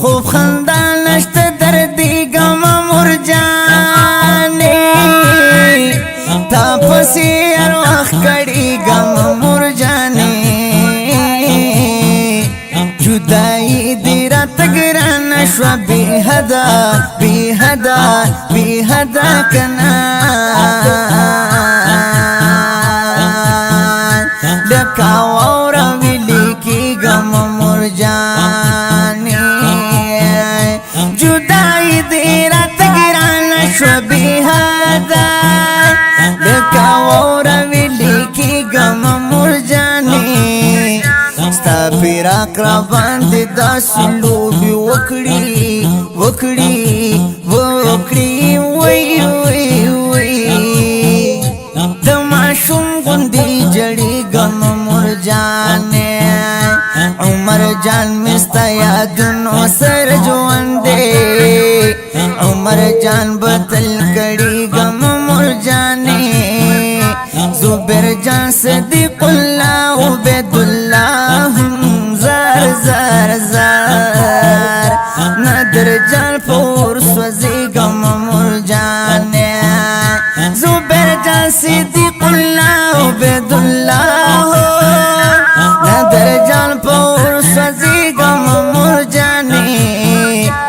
خوب خندان نشت دردی گم مرجانی تا پسی هر وقت کڑی گم مرجانی جدائی دی رات گران شوا بی حدا بی حدا بی حدا کنان لکا وورا ویلی کی گم مرجانی جدائی دی رات گران شوا بی حدا لکا وورا ویلی کی گم مرجانی ستا پیراک را باندې داسې لوبې وکړي وکړي وکړي وی وی وی د ماشوم غوندې جړېږم مرجانې عمر جان مې ستا یادونو سره ژوند دی عمر جان به تل کړېږم مرجانې زبیر جان صدیق الله عبید الله زار زار زار نادر جان پور سوزیگم مرجانے زبیر جان صدیق الله عبید الله نادر جان پور سوزیگم مرجانے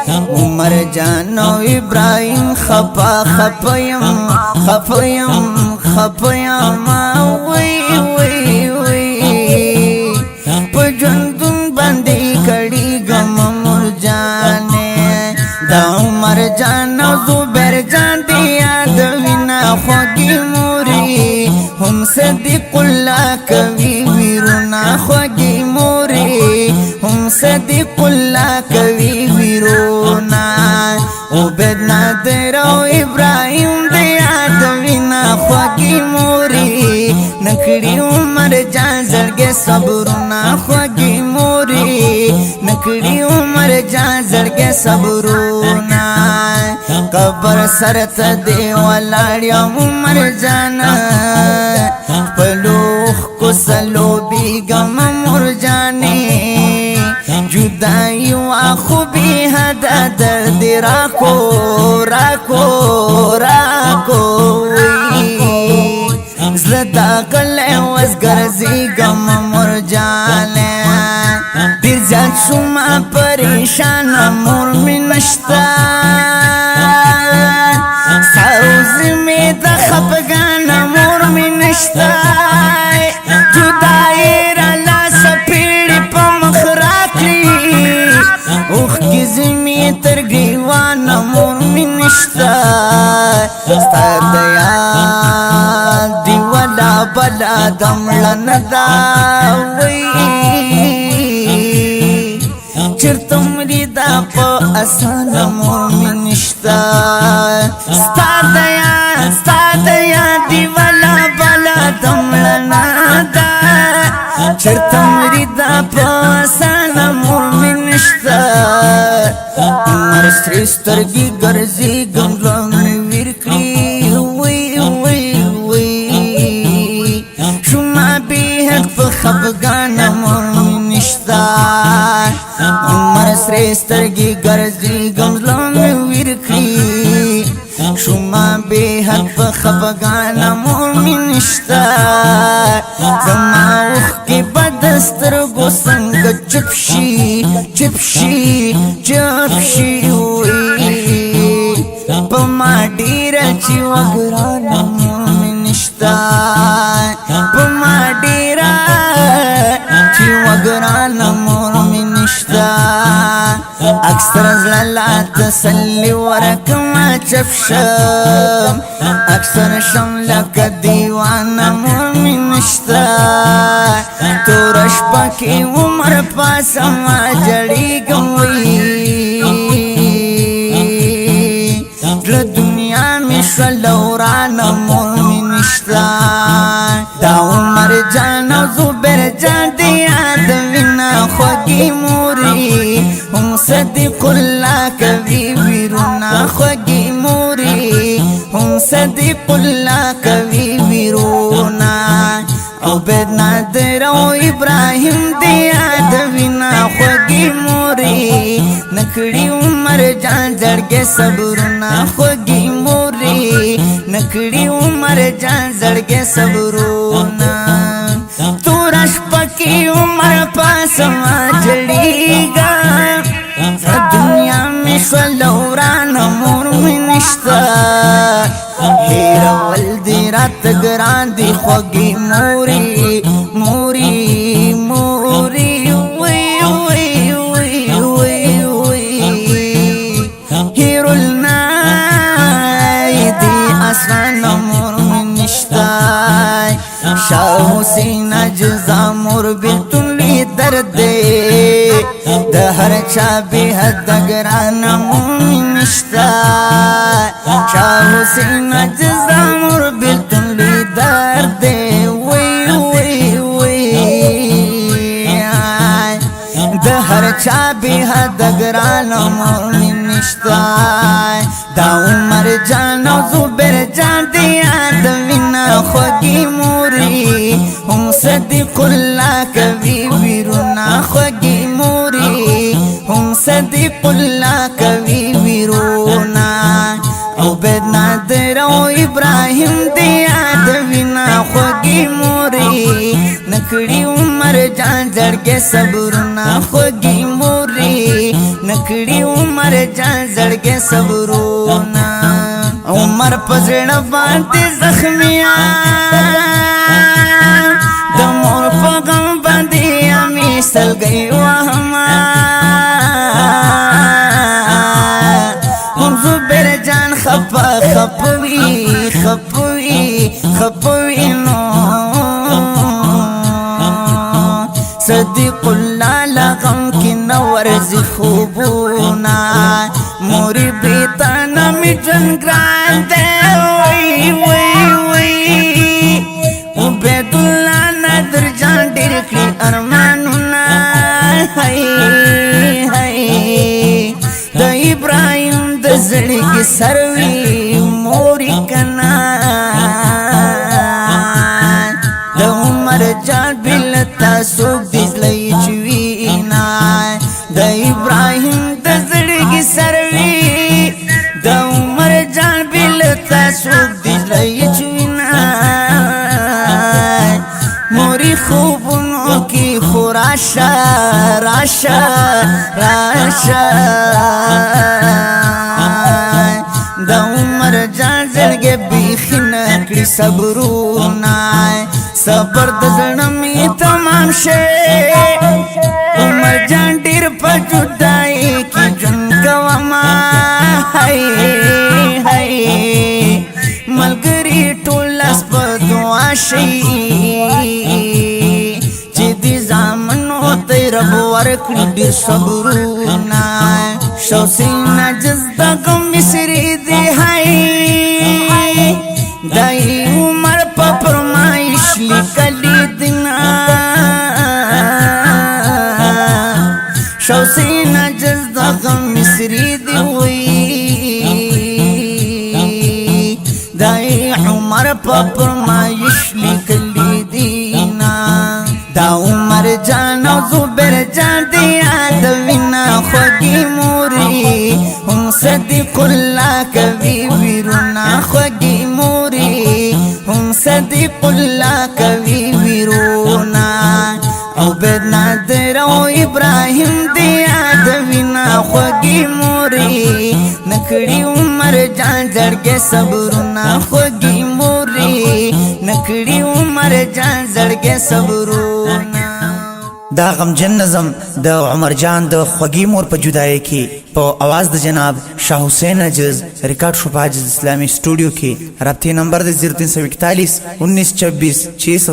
عمر جان و ابراہیم خپا خپیم خپیم خپیم وی وی وی پجندن بندی کڑی گم مرجانے دا عمر جان و زبیر جان دی یاد وینا خوگی موری ہم صدیق اللہ کوي ویرونا خوگی موری ہم صدیق اللہ کوي ویرونا عبید نادر و ابراہیم دی یاد وینا خوگی موری نکڑی عمر جان زړګي صبرنا خوږی موري نکړی عمر جان زړګي صبرنا قبر سرت دی ولاړ عمر جان پلوخ کو سلو بیگم مرجانی جدائی واخو بی حدا درد راکو راکو راکو زلدا کله وزګرزي غم مرجانه ډیر ځان شوما پریشان مور می نشتا ساوز می د خپګان مور می نشتا جدای را لاس پیړ په مخ راکړي اوخ کی زمي تر ګریوان مور می نشتا ستادیا بلا دملن دا وی چرتم لیدا پا اسان مومن نشتا ستا دیا دی والا بلا دملن دا چرتم لیدا پا اسان مومن نشتا عمر سرسترگی گرزی گملن ویرکلی خفگان مرمی نشتا عمر سرسترگی گرزی گمزلون ویرکی شما بے حق خفگان مرمی نشتا زما اوخ کی بدستر گو سنگ چپشی چپشی چپشی ہوئی پما دیر چی وگران مرمی نشتا پما دیر چی وگران مرمی نشتا اکثر زلالا تسلی ورکما چفشم اکثر شملک دیوان مرمی نشتا تو رش پاکی عمر پاسما جڑی گوئی دنیا میں شلوران مرمی نشتا دا عمر جان و زبیر جان دی یاد وینا خوگی موری ہم صدیق اللہ کوي ویرونا خوگی موری ہم صدیق اللہ کوي ویرونا عبید نادر او ابراهیم دی یادوینا خوږی مورې نکړي عمر جان زړګې صبرونه خوږی مورې نکړي عمر جان زړګې صبرونه تور شپه کې عمر پاسما جړېږه دنیا می شلوران مور می نشتا هیر ولدی رات گران دی خوگی موری موری موری وی وی وی وی وی هیر النای دی اسران مور می نشتا شاہ حسین اجزا مور بیتن لی درد د هر چا به حد گران مومن نشتا شاه حسین اجزا مور بیلتن لی درد وی وی وی د هر چا به حد گران مومن نشتا دا عمر جان او زبیر جان دی یادوینا خوږی مورې هم صدیق الله کوي ویرونا خوږی مورې هم صدیق الله کوي ویرونا عبید نادر او ابراهیم دی یادوینا خوږی مورې نکړي عمر جان زړګې صبرونه خوږی مورې نکړي عمر جان زړګې صبرونه عمر پزړه باندې زخمیا د مور په غم باندې امي سلګي وهما هم زبیر جان خپا خپوي خپوي خپوي نو صدیق الله لغم کی نور زی خوبونا موری بیتانا می جن گران دے وی وی وی عبید اللہ نادر جان ډیر کړي ارمانونا هی هی د ابراهیم د زړګي سروي موری کنا د عمر جان بلتا سوق دزلې چوينا د ابراهیم د زړګي سروي د عمر جان بلتا سوق دزلې چوينا موری خوبونو کی خوراشا راشا راشا د عمر جان زړګي بيخنه کړی صبرونه صبر د زړمې تمام شي عمر جان ډیر په جدای کی جون کوما هاي هاي ملګری ټول په دعا شي چې دې زامنو ته رب ورکړي ډیر صبرونه شوسین جزدا کوم مصری دی هاي دای عمر په فرمایش لیکلی دینا شوسین جزدا کوم مصری دی وی دای عمر په فرمایش لیکلی دینا دا عمر جان او زبیر جان دی یادوینا خوږی مورې هم صدیق الله کوي ویرونا خوږی مورې هم صدیق الله کوي ویرونا عبید نادر او ابراهیم دی یادوینا خوږی مورې نکړي عمر جان زړګې صبرونه خوږی مورې نکړي عمر جان زړګې صبرونه دا غمجن نظم د عمر جان د خوږی مور په جدای کې په आवाज د جناب شاه حسین اجز ریکارډ شو په اجز اسلامي سټوډیو کې رابطه نمبر د 0341 1926 6